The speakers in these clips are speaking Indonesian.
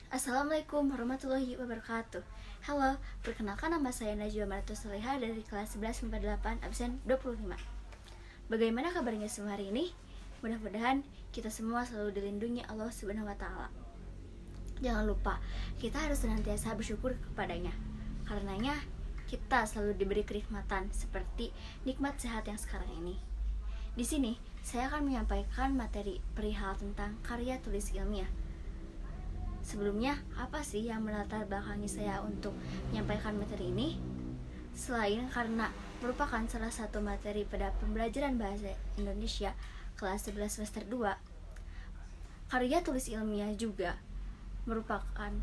Assalamualaikum warahmatullahi wabarakatuh. Halo, perkenalkan nama saya Najwa Maratus Soleha dari kelas 11 8 absen 25. Bagaimana kabarnya semua hari ini? Mudah-mudahan kita semua selalu dilindungi Allah Subhanahu wa taala. Jangan lupa, kita harus senantiasa bersyukur kepadanya. Karenanya, kita selalu diberi kenikmatan seperti nikmat sehat yang sekarang ini. Di sini, saya akan menyampaikan materi perihal tentang karya tulis ilmiah. Sebelumnya, apa sih yang melatar belakangi saya untuk menyampaikan materi ini? Selain karena merupakan salah satu materi pada pembelajaran bahasa Indonesia kelas 11 semester 2, karya tulis ilmiah juga merupakan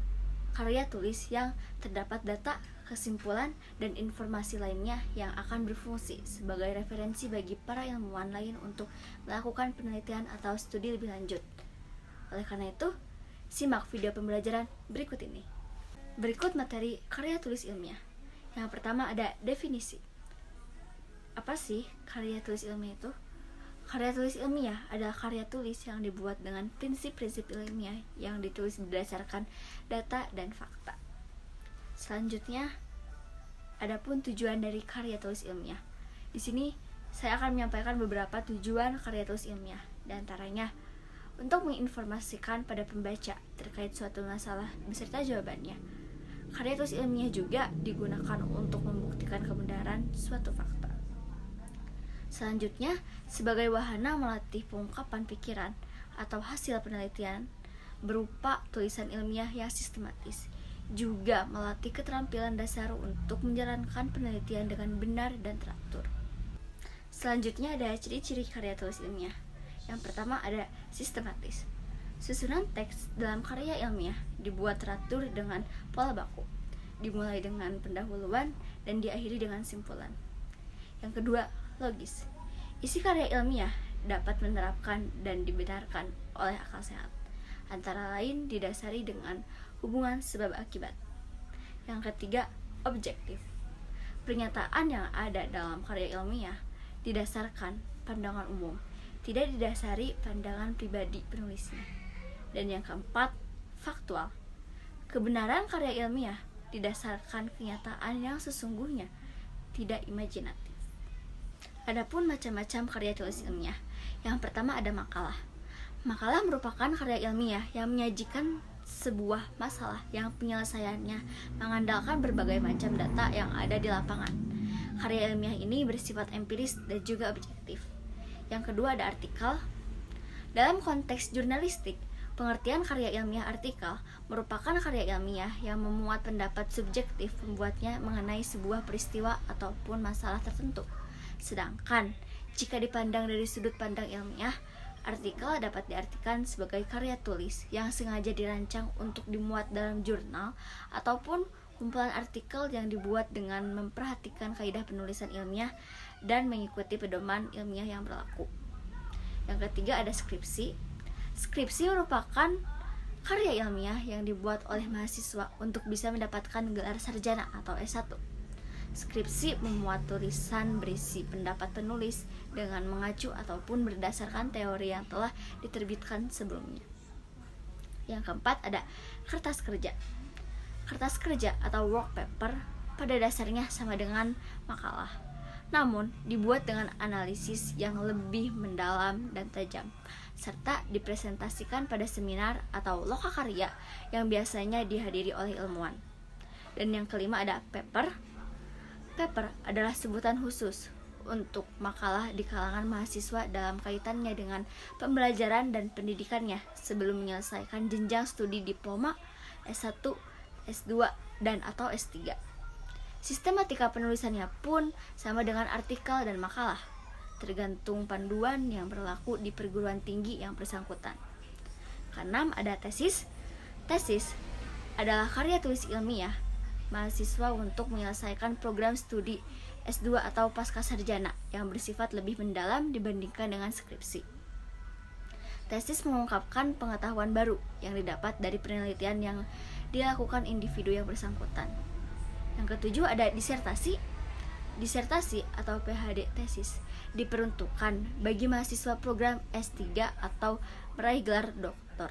karya tulis yang terdapat data, kesimpulan, dan informasi lainnya yang akan berfungsi sebagai referensi bagi para ilmuwan lain untuk melakukan penelitian atau studi lebih lanjut. Oleh karena itu, simak video pembelajaran berikut ini. Berikut materi karya tulis ilmiah. Yang pertama ada definisi. Apa sih karya tulis ilmiah itu? Karya tulis ilmiah adalah karya tulis yang dibuat dengan prinsip-prinsip ilmiah yang ditulis berdasarkan data dan fakta. Selanjutnya, adapun tujuan dari karya tulis ilmiah. Di sini saya akan menyampaikan beberapa tujuan karya tulis ilmiah, di antaranya untuk menginformasikan pada pembaca terkait suatu masalah beserta jawabannya. Karya tulis ilmiah juga digunakan untuk membuktikan kebenaran suatu fakta. Selanjutnya, sebagai wahana melatih pengungkapan pikiran atau hasil penelitian berupa tulisan ilmiah yang sistematis, juga melatih keterampilan dasar untuk menjalankan penelitian dengan benar dan teratur. Selanjutnya ada ciri-ciri karya tulis ilmiah. Yang pertama ada sistematis. Susunan teks dalam karya ilmiah dibuat teratur dengan pola baku, dimulai dengan pendahuluan dan diakhiri dengan simpulan. Yang kedua, logis. Isi karya ilmiah dapat menerapkan dan dibenarkan oleh akal sehat, antara lain didasari dengan hubungan sebab akibat. Yang ketiga, objektif. Pernyataan yang ada dalam karya ilmiah didasarkan pandangan umum, tidak didasari pandangan pribadi penulisnya. Dan yang keempat, faktual. Kebenaran karya ilmiah didasarkan kenyataan yang sesungguhnya, tidak imajinatif. Adapun macam-macam karya tulis ilmiah. Yang pertama ada makalah. Makalah merupakan karya ilmiah yang menyajikan sebuah masalah yang penyelesaiannya mengandalkan berbagai macam data yang ada di lapangan. Karya ilmiah ini bersifat empiris dan juga objektif. Yang kedua ada artikel. Dalam konteks jurnalistik, pengertian karya ilmiah artikel merupakan karya ilmiah yang memuat pendapat subjektif pembuatnya mengenai sebuah peristiwa ataupun masalah tertentu. Sedangkan, jika dipandang dari sudut pandang ilmiah, artikel dapat diartikan sebagai karya tulis yang sengaja dirancang untuk dimuat dalam jurnal ataupun kumpulan artikel yang dibuat dengan memperhatikan kaidah penulisan ilmiah dan mengikuti pedoman ilmiah yang berlaku. Yang ketiga ada skripsi. Skripsi merupakan karya ilmiah yang dibuat oleh mahasiswa untuk bisa mendapatkan gelar sarjana atau S1. Skripsi memuat tulisan berisi pendapat penulis dengan mengacu ataupun berdasarkan teori yang telah diterbitkan sebelumnya. Yang keempat ada kertas kerja. Kertas kerja atau work paper pada dasarnya sama dengan makalah, namun dibuat dengan analisis yang lebih mendalam dan tajam, serta dipresentasikan pada seminar atau lokakarya yang biasanya dihadiri oleh ilmuwan. Dan yang kelima ada paper. Paper adalah sebutan khusus untuk makalah di kalangan mahasiswa dalam kaitannya dengan pembelajaran dan pendidikannya sebelum menyelesaikan jenjang studi diploma, S1, S2, dan atau S3. Sistematika penulisannya pun sama dengan artikel dan makalah, tergantung panduan yang berlaku di perguruan tinggi yang bersangkutan. Keenam ada tesis. Tesis adalah karya tulis ilmiah mahasiswa untuk menyelesaikan program studi S2 atau pascasarjana yang bersifat lebih mendalam dibandingkan dengan skripsi. Tesis mengungkapkan pengetahuan baru yang didapat dari penelitian yang dilakukan individu yang bersangkutan. Yang ketujuh ada disertasi. Disertasi atau PhD tesis diperuntukkan bagi mahasiswa program S3 atau meraih gelar doktor.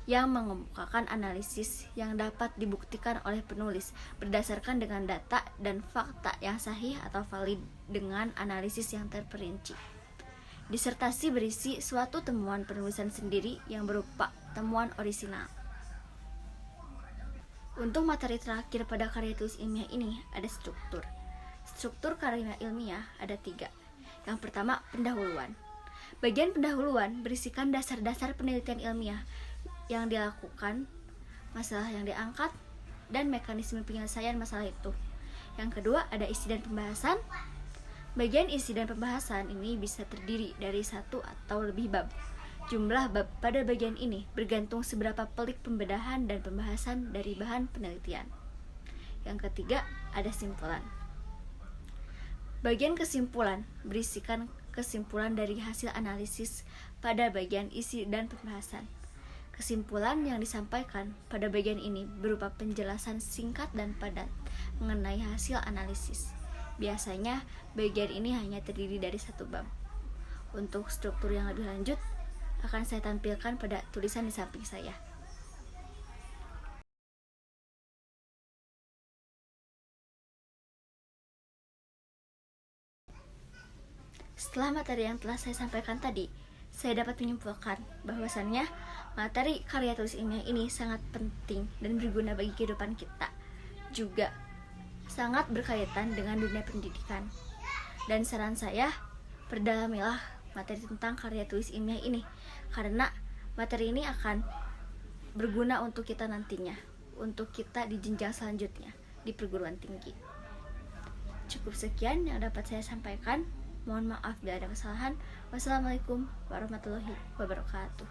yang mengemukakan analisis yang dapat dibuktikan oleh penulis berdasarkan dengan data dan fakta yang sahih atau valid dengan analisis yang terperinci. Disertasi berisi suatu temuan penulisan sendiri yang berupa temuan orisinal. Untuk materi terakhir pada karya tulis ilmiah ini ada struktur. Struktur karya ilmiah ada 3. Yang pertama, pendahuluan. Bagian pendahuluan berisikan dasar-dasar penelitian ilmiah yang dilakukan, masalah yang diangkat, dan mekanisme penyelesaian masalah itu. Yang kedua, ada isi dan pembahasan. Bagian isi dan pembahasan ini bisa terdiri dari 1 atau lebih bab. Jumlah bab pada bagian ini bergantung seberapa pelik pembedahan dan pembahasan dari bahan penelitian. Yang ketiga, ada simpulan. Bagian kesimpulan berisikan kesimpulan dari hasil analisis pada bagian isi dan pembahasan. Kesimpulan yang disampaikan pada bagian ini berupa penjelasan singkat dan padat mengenai hasil analisis. Biasanya bagian ini hanya terdiri dari 1 bab. Untuk struktur yang lebih lanjut akan saya tampilkan pada tulisan di samping saya. Setelah materi yang telah saya sampaikan tadi, saya dapat menyimpulkan bahwasannya materi karya tulis ilmiah ini sangat penting dan berguna bagi kehidupan kita. Juga sangat berkaitan dengan dunia pendidikan. Dan saran saya, perdalamilah materi tentang karya tulis ilmiah ini, karena materi ini akan berguna untuk kita nantinya, untuk kita di jenjang selanjutnya di perguruan tinggi. Cukup sekian yang dapat saya sampaikan. Mohon maaf bila ada kesalahan. Wassalamualaikum warahmatullahi wabarakatuh.